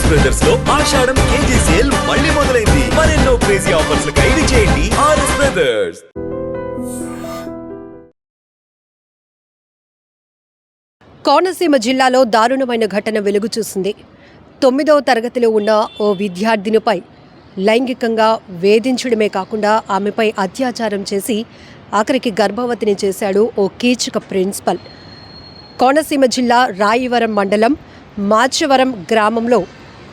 RS brothers లో ఆషాఢం KG sale మళ్ళీ మొదలైంది. మరెన్నో క్రేజీ ఆఫర్స్ ఖైదీ చేయండి ఆర్ఎస్ బ్రదర్స్. కోనసీమ జిల్లాలో దారుణమైన ఘటన వెలుగు చూసింది. 9వ తరగతిలో ఉన్న ఓ విద్యార్థినిపై లైంగికంగా వేధించడమే కాకుండా ఆమెపై అత్యాచారం చేసి ఆఖరికి గర్భవతిని చేశాడు ఓ కీచక ప్రిన్సిపల్. కోనసీమ జిల్లా రాయివరం మండలం మాచవరం గ్రామంలో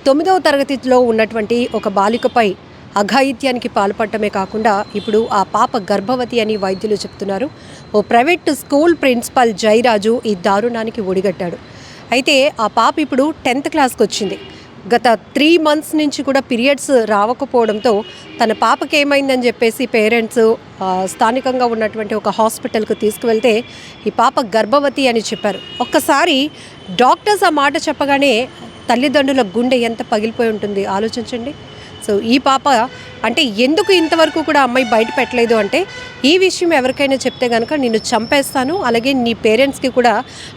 9వ తరగతిలో ఉన్నటువంటి ఒక బాలికపై అఘాయిత్యానికి పాల్పడటమే కాకుండా ఇప్పుడు ఆ పాప గర్భవతి అని వైద్యులు చెప్తున్నారు. ఓ ప్రైవేట్ స్కూల్ ప్రిన్సిపల్ జయరాజు ఈ దారుణానికి ఒడిగట్టాడు. అయితే ఆ పాప ఇప్పుడు 10th క్లాస్కి వచ్చింది. గత 3 months నుంచి కూడా పీరియడ్స్ రావకపోవడంతో తన పాపకి ఏమైందని చెప్పేసి పేరెంట్స్ స్థానికంగా ఉన్నటువంటి ఒక హాస్పిటల్కి తీసుకువెళ్తే ఈ పాప గర్భవతి అని చెప్పారు. ఒక్కసారి డాక్టర్స్ ఆ మాట చెప్పగానే తల్లిదండ్రుల గుండె ఎంత పగిలిపోయి ఉంటుంది ఆలోచించండి. సో ఈ పాప అంటే ఎందుకు ఇంతవరకు కూడా అమ్మాయి బయట పెట్టలేదు అంటే, ఈ విషయం ఎవరికైనా చెప్తే కనుక నిన్ను చంపేస్తాను, అలాగే నీ పేరెంట్స్కి కూడా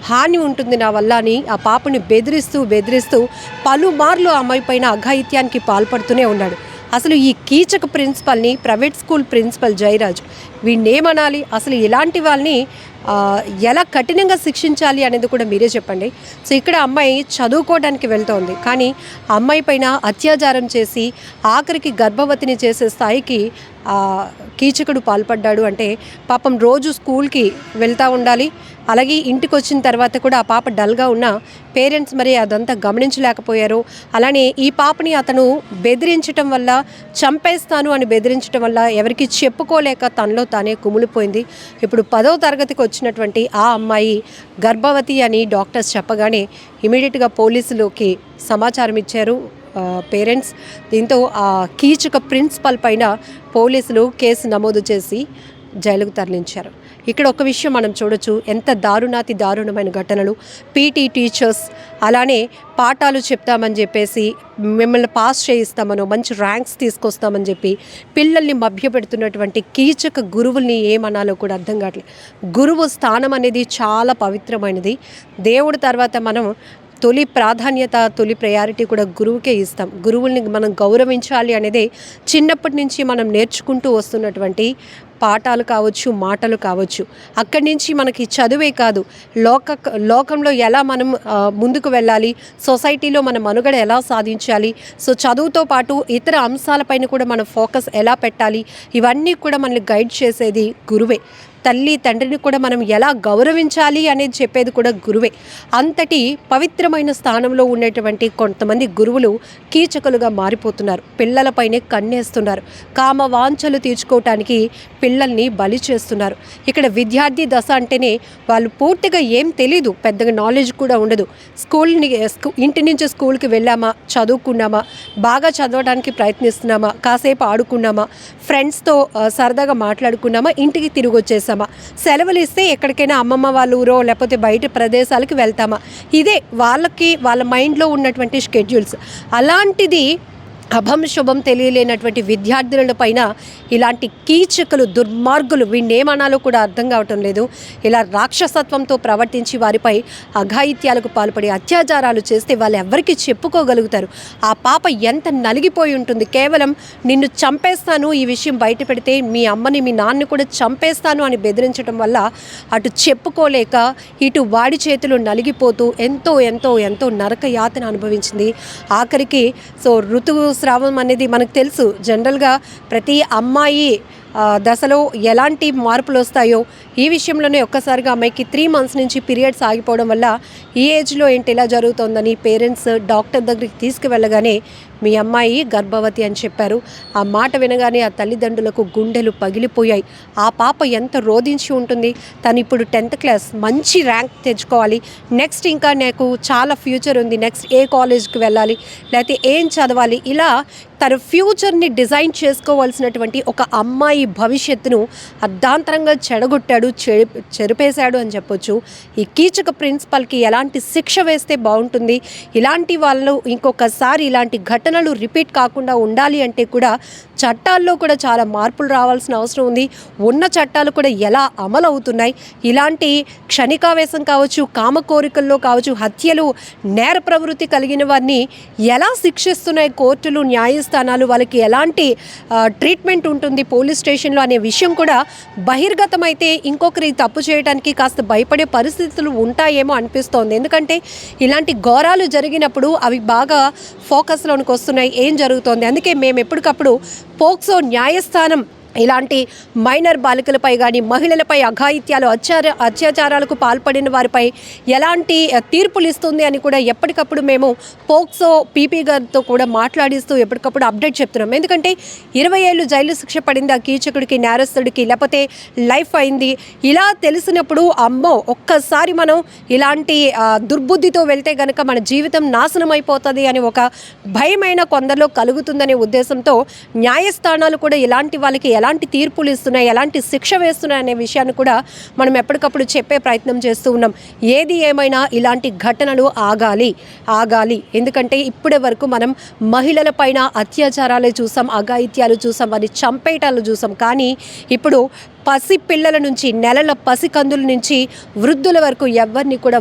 హాని ఉంటుంది నా వల్ల అని ఆ పాపని బెదిరిస్తూ పలుమార్లు ఆ అమ్మాయి పైన అఘాయిత్యానికి పాల్పడుతూనే ఉన్నాడు. అసలు ఈ Keechaka ప్రిన్సిపల్ని, private school principal Jayaraju, వీణ్ణేమనాలి? అసలు ఇలాంటి వాళ్ళని ఎలా కఠినంగా శిక్షించాలి అనేది కూడా మీరే చెప్పండి. సో ఇక్కడ అమ్మాయి చదువుకోవడానికి వెళ్తోంది, కానీ అమ్మాయి పైన అత్యాచారం చేసి ఆఖరికి గర్భవతిని చేసే స్థాయికి కీచకుడు పాల్పడ్డాడు. అంటే పాపం రోజు స్కూల్కి వెళ్తూ ఉండాలి, అలాగే ఇంటికి వచ్చిన తర్వాత కూడా ఆ పాప డల్గా ఉన్న పేరెంట్స్ మరి అదంతా గమనించలేకపోయారు. అలానే ఈ పాపని అతను బెదిరించటం వల్ల, చంపేస్తాను అని బెదిరించడం వల్ల ఎవరికి చెప్పుకోలేక తనలో తానే కుమిలిపోయింది. ఇప్పుడు 10వ తరగతికి వచ్చినటువంటి ఆ అమ్మాయి గర్భవతి అని డాక్టర్స్ చెప్పగానే ఇమీడియట్గా పోలీసులకి సమాచారం ఇచ్చారు పేరెంట్స్. దీంతో ఆ కీచక ప్రిన్సిపల్ పైన పోలీసులు కేసు నమోదు చేసి జైలుకు తరలించారు. ఇక్కడ ఒక విషయం మనం చూడొచ్చు, ఎంత దారుణాతి దారుణమైన ఘటనలు. పీటీ టీచర్స్ అలానే పాఠాలు చెప్తామని చెప్పేసి, మిమ్మల్ని పాస్ చేయిస్తామనో, మంచి ర్యాంక్స్ తీసుకొస్తామని చెప్పి పిల్లల్ని మభ్యపెడుతున్నటువంటి కీచక గురువుల్ని ఏమనాలో కూడా అర్థం కావట్లేదు. గురువు స్థానం అనేది చాలా పవిత్రమైనది. దేవుడి తర్వాత మనం తొలి ప్రాధాన్యత, తొలి ప్రయారిటీ కూడా గురువుకే ఇస్తాం. గురువుల్ని మనం గౌరవించాలి అనేది చిన్నప్పటి నుంచి మనం నేర్చుకుంటూ వస్తున్నటువంటి పాఠాలు కావచ్చు, మాటలు కావచ్చు. అక్కడి నుంచి మనకి చదువే కాదు, లోకంలో ఎలా మనం ముందుకు వెళ్ళాలి, సొసైటీలో మన మనుగడ ఎలా సాధించాలి, సో చదువుతో పాటు ఇతర అంశాలపైన కూడా మనం ఫోకస్ ఎలా పెట్టాలి, ఇవన్నీ కూడా మనల్ని గైడ్ చేసేది గురువే. తల్లి తండ్రిని కూడా మనం ఎలా గౌరవించాలి అనేది చెప్పేది కూడా గురువే. అంతటి పవిత్రమైన స్థానంలో ఉండేటువంటి కొంతమంది గురువులు కీచకులుగా మారిపోతున్నారు. పిల్లలపైనే కన్నేస్తున్నారు. కామ వాంఛలు తీర్చుకోవటానికి పిల్లల్ని బలి చేస్తున్నారు. ఇక్కడ విద్యార్థి దశ అంటేనే వాళ్ళు పూర్తిగా ఏం తెలీదు, పెద్దగా నాలెడ్జ్ కూడా ఉండదు. ఇంటి నుంచి స్కూల్కి వెళ్ళామా, చదువుకున్నామా, బాగా చదవడానికి ప్రయత్నిస్తున్నామా, కాసేపు ఆడుకున్నామా, ఫ్రెండ్స్తో సరదాగా మాట్లాడుకున్నామా, ఇంటికి తిరిగి వచ్చేసామా, సెలవులు ఇస్తే ఎక్కడికైనా అమ్మమ్మ వాళ్ళ ఊరో లేకపోతే బయట ప్రదేశాలకు వెళ్తామా, ఇదే వాళ్ళ మైండ్లో ఉన్నటువంటి షెడ్యూల్స్. అలాంటిది అభం శుభం తెలియలేనటువంటి విద్యార్థుల పైన ఇలాంటి కీచకులు, దుర్మార్గులు, వీణేమనాలో కూడా అర్థం కావటం లేదు, ఇలా రాక్షసత్వంతో ప్రవర్తించి వారిపై అఘాయిత్యాలకు పాల్పడి అత్యాచారాలు చేస్తే వాళ్ళు ఎవరికి చెప్పుకోగలుగుతారు? ఆ పాప ఎంత నలిగిపోయి ఉంటుంది. కేవలం నిన్ను చంపేస్తాను, ఈ విషయం బయట పెడితే మీ అమ్మని మీ నాన్నని కూడా చంపేస్తాను అని బెదిరించడం వల్ల అటు చెప్పుకోలేక ఇటు వాడి చేతులు నలిగిపోతూ ఎంతో ఎంతో ఎంతో నరక యాతన అనుభవించింది. ఆఖరికి సో ఋతుస్రావం అనేది మనకు తెలుసు, జనరల్గా ప్రతి అమ్మాయి దశలో ఎలాంటి మార్పులు వస్తాయో ఈ విషయంలోనే ఒక్కసారిగా అమ్మాయికి 3 months నుంచి పీరియడ్స్ ఆగిపోవడం వల్ల ఈ ఏజ్లో ఏంటి ఇలా జరుగుతోందని పేరెంట్స్ డాక్టర్ దగ్గరికి తీసుకువెళ్ళగానే మీ అమ్మాయి గర్భవతి అని చెప్పారు. ఆ మాట వినగానే ఆ తల్లిదండ్రులకు గుండెలు పగిలిపోయాయి. ఆ పాప ఎంత రోధించి ఉంటుంది. తను ఇప్పుడు 10th క్లాస్, మంచి ర్యాంక్ తెచ్చుకోవాలి, నెక్స్ట్ ఇంకా నాకు చాలా ఫ్యూచర్ ఉంది, నెక్స్ట్ ఏ కాలేజ్కి వెళ్ళాలి, లేకపోతే ఏం చదవాలి, ఇలా తన ఫ్యూచర్ని డిజైన్ చేసుకోవాల్సినటువంటి ఒక అమ్మాయి భవిష్యత్తును అర్ధాంతరంగా చెడగొట్టాడు చేశాడు, చెరిపేశాడు అని చెప్పొచ్చు. ఈ కీచక ప్రిన్సిపల్కి ఎలాంటి శిక్ష వేస్తే బాగుంటుంది, ఇలాంటి వాళ్ళు ఇంకొకసారి ఇలాంటి ఘటనలు రిపీట్ కాకుండా ఉండాలి అంటే కూడా చట్టాల్లో కూడా చాలా మార్పులు రావాల్సిన అవసరం ఉంది. ఉన్న చట్టాలు కూడా ఎలా అమలు అవుతున్నాయి, ఇలాంటి క్షణికావేశం కావచ్చు, కామ కోరికల్లో కావచ్చు, హత్యలు, నేర ప్రవృత్తి కలిగిన వారిని ఎలా శిక్షిస్తున్నాయి కోర్టులు, న్యాయస్థానాలు, వాళ్ళకి ఎలాంటి ట్రీట్మెంట్ ఉంటుంది పోలీస్ స్టేషన్లో అనే విషయం కూడా బహిర్గతమైతే ఇంకొకరి తప్పు చేయడానికి కాస్త భయపడే పరిస్థితులు ఉంటాయేమో అనిపిస్తోంది. ఎందుకంటే ఇలాంటి ఘోరాలు జరిగినప్పుడు అవి బాగా ఫోకస్లోనికి వస్తున్నాయి, ఏం జరుగుతోంది. అందుకే మేము ఎప్పటికప్పుడు పోక్సో న్యాయస్థానం ఇలాంటి మైనర్ బాలికలపై కానీ, మహిళలపై అఘాయిత్యాలు, అత్యాచారాలకు పాల్పడిన వారిపై ఎలాంటి తీర్పులు ఇస్తుంది అని కూడా ఎప్పటికప్పుడు మేము పోక్సో పీపీ గారితో కూడా మాట్లాడిస్తూ ఎప్పటికప్పుడు అప్డేట్ చెప్తున్నాం. ఎందుకంటే 20 ఏళ్ళు జైలు శిక్ష పడింది ఆ కీచకుడికి, నేరస్తుడికి, లేకపోతే లైఫ్ అయింది. ఇలా తెలిసినప్పుడు అమ్మో ఒక్కసారి మనం ఇలాంటి దుర్బుద్ధితో వెళ్తే కనుక మన జీవితం నాశనం అయిపోతుంది అని ఒక భయమైన కొందరిలో కలుగుతుందనే ఉద్దేశంతో న్యాయస్థానాలు కూడా ఇలాంటి వాళ్ళకి ఎలాంటి తీర్పులు ఇస్తున్నాయి, ఎలాంటి శిక్ష వేస్తున్నాయి అనే విషయాన్ని కూడా మనం ఎప్పటికప్పుడు చెప్పే ప్రయత్నం చేస్తూ ఉన్నాం. ఏది ఏమైనా ఇలాంటి ఘటనలు ఆగాలి. ఎందుకంటే ఇప్పటి వరకు మనం మహిళల పైన అత్యాచారాలే చూసాం, అఘాయిత్యాలు చూసాం, వారిని చంపేయటాలు చూసాం. కానీ ఇప్పుడు పసి పిల్లల నుంచి, నెలల పసికందుల నుంచి వృద్ధుల వరకు ఎవరిని కూడా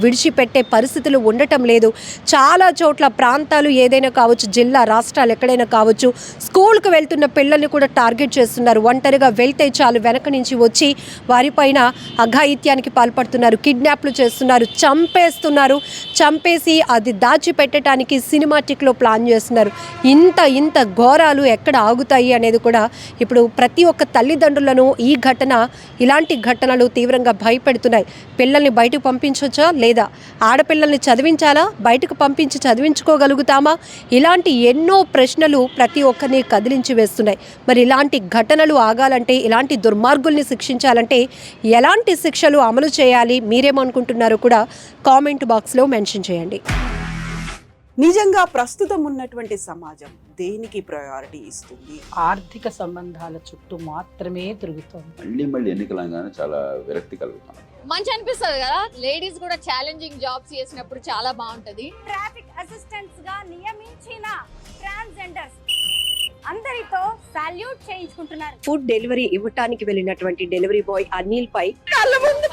విడిచిపెట్టే పరిస్థితులు ఉండటం లేదు. చాలా చోట్ల ప్రాంతాలు ఏదైనా కావచ్చు, జిల్లా, రాష్ట్రాలు ఎక్కడైనా కావచ్చు, స్కూల్కి వెళ్తున్న పిల్లల్ని కూడా టార్గెట్ చేస్తున్నారు. ఒంటరిగా వెళ్తే చాలు వెనక నుంచి వచ్చి వారిపైన అఘాయిత్యానికి పాల్పడుతున్నారు, కిడ్నాప్లు చేస్తున్నారు, చంపేసి అది దాచిపెట్టడానికి సినిమాటిక్లో ప్లాన్ చేస్తున్నారు. ఇంత ఘోరాలు ఎక్కడ ఆగుతాయి అనేది కూడా ఇప్పుడు ప్రతి ఒక్క తల్లిదండ్రులను ఇలాంటి ఘటనలు తీవ్రంగా భయపెడుతున్నాయి. పిల్లల్ని బయటకు పంపించవచ్చా లేదా, ఆడపిల్లల్ని చదివించాలా, బయటకు పంపించి చదివించుకోగలుగుతామా, ఇలాంటి ఎన్నో ప్రశ్నలు ప్రతి ఒక్కరిని కదిలించి వేస్తున్నాయి. మరి ఇలాంటి ఘటనలు ఆగాలంటే, ఇలాంటి దుర్మార్గుల్ని శిక్షించాలంటే ఎలాంటి శిక్షలు అమలు చేయాలి, మీరేమనుకుంటున్నారో కూడా కామెంట్ బాక్స్లో మెన్షన్ చేయండి. నిజంగా ప్రస్తుతం ఉన్నటువంటి సమాజం దేనికి ప్రయారిటీ ఇస్తుంది? ఆర్థిక సంబంధాల చుట్టూ మాత్రమే తిరుగుతోంది. మళ్ళీ ఎన్నికలంగానే చాలా విరక్తి కలుగుతాం. మంచి అనిపిస్తుంది కదా, లేడీస్ కూడా ఛాలెంజింగ్ జాబ్స్ చేసినప్పుడు చాలా బాగుంటది. ట్రాఫిక్ అసిస్టెంట్స్ గా నియమించిన ట్రాన్స్జెండర్స్ అందరితో సాల్యూట్ చేయించుకుంటున్నారు. ఫుడ్ డెలివరీ ఇవ్వటానికి వెళ్ళినటువంటి డెలివరీ బాయ్ అనిల్ పై కళ్ళ ముందు